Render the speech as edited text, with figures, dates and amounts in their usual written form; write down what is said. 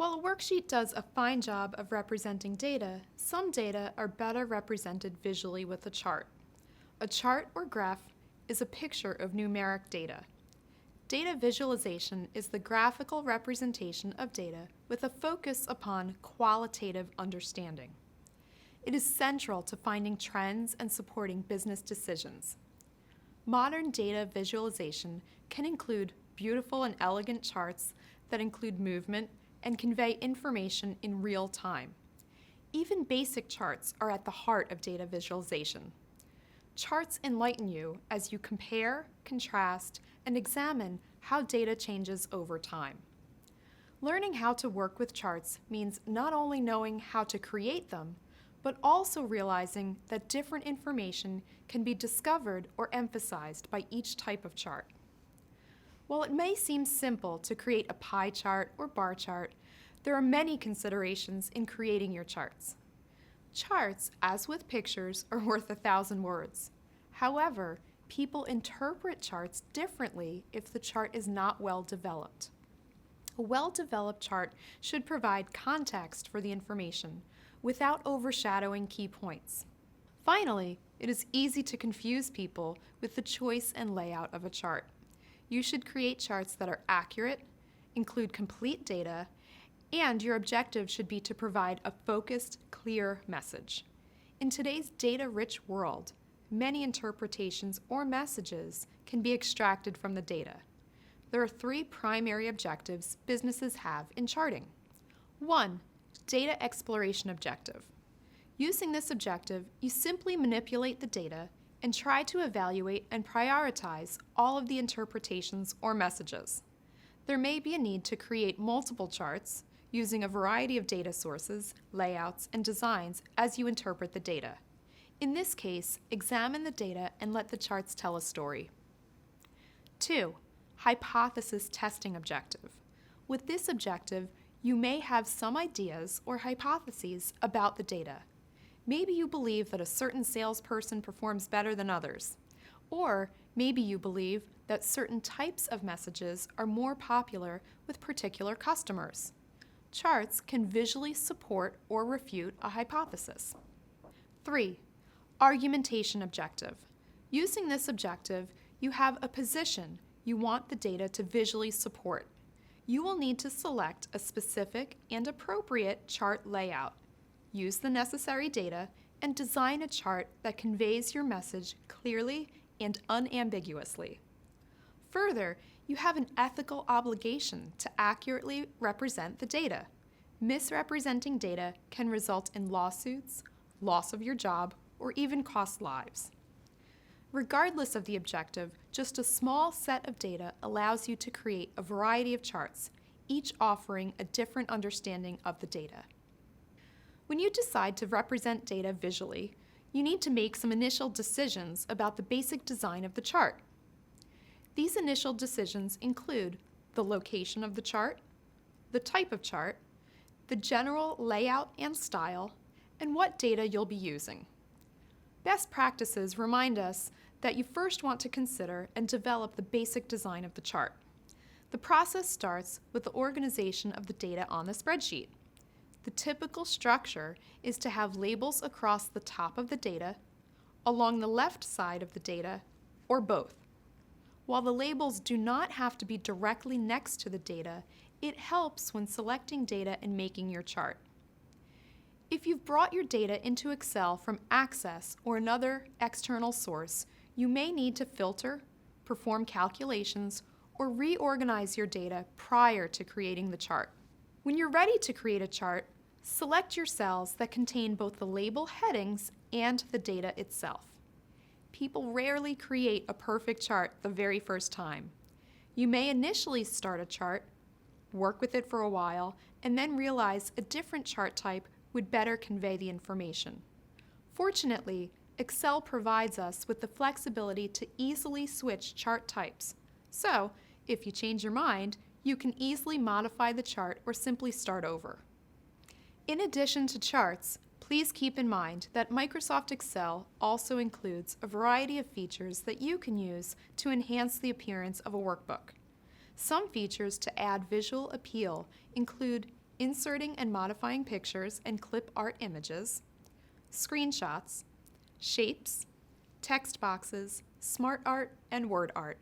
While a worksheet does a fine job of representing data, some data are better represented visually with a chart. A chart or graph is a picture of numeric data. Data visualization is the graphical representation of data with a focus upon qualitative understanding. It is central to finding trends and supporting business decisions. Modern data visualization can include beautiful and elegant charts that include movement and convey information in real time. Even basic charts are at the heart of data visualization. Charts enlighten you as you compare, contrast, and examine how data changes over time. Learning how to work with charts means not only knowing how to create them, but also realizing that different information can be discovered or emphasized by each type of chart. While it may seem simple to create a pie chart or bar chart, there are many considerations in creating your charts. Charts, as with pictures, are worth 1,000 words. However, people interpret charts differently if the chart is not well developed. A well-developed chart should provide context for the information without overshadowing key points. Finally, it is easy to confuse people with the choice and layout of a chart. You should create charts that are accurate, include complete data, and your objective should be to provide a focused, clear message. In today's data-rich world, many interpretations or messages can be extracted from the data. There are 3 primary objectives businesses have in charting. 1. Data exploration objective. Using this objective, you simply manipulate the data and try to evaluate and prioritize all of the interpretations or messages. There may be a need to create multiple charts using a variety of data sources, layouts, and designs as you interpret the data. In this case, examine the data and let the charts tell a story. 2. Hypothesis testing objective. With this objective, you may have some ideas or hypotheses about the data. Maybe you believe that a certain salesperson performs better than others. Or maybe you believe that certain types of messages are more popular with particular customers. Charts can visually support or refute a hypothesis. 3. Argumentation objective. Using this objective, you have a position you want the data to visually support. You will need to select a specific and appropriate chart layout, use the necessary data, and design a chart that conveys your message clearly and unambiguously. Further, you have an ethical obligation to accurately represent the data. Misrepresenting data can result in lawsuits, loss of your job, or even cost lives. Regardless of the objective, just a small set of data allows you to create a variety of charts, each offering a different understanding of the data. When you decide to represent data visually, you need to make some initial decisions about the basic design of the chart. These initial decisions include the location of the chart, the type of chart, the general layout and style, and what data you'll be using. Best practices remind us that you first want to consider and develop the basic design of the chart. The process starts with the organization of the data on the spreadsheet. The typical structure is to have labels across the top of the data, along the left side of the data, or both. While the labels do not have to be directly next to the data, it helps when selecting data and making your chart. If you've brought your data into Excel from Access or another external source, you may need to filter, perform calculations, or reorganize your data prior to creating the chart. When you're ready to create a chart, select your cells that contain both the label headings and the data itself. People rarely create a perfect chart the very first time. You may initially start a chart, work with it for a while, and then realize a different chart type would better convey the information. Fortunately, Excel provides us with the flexibility to easily switch chart types. So, if you change your mind, you can easily modify the chart or simply start over. In addition to charts, please keep in mind that Microsoft Excel also includes a variety of features that you can use to enhance the appearance of a workbook. Some features to add visual appeal include inserting and modifying pictures and clip art images, screenshots, shapes, text boxes, smart art, and word art.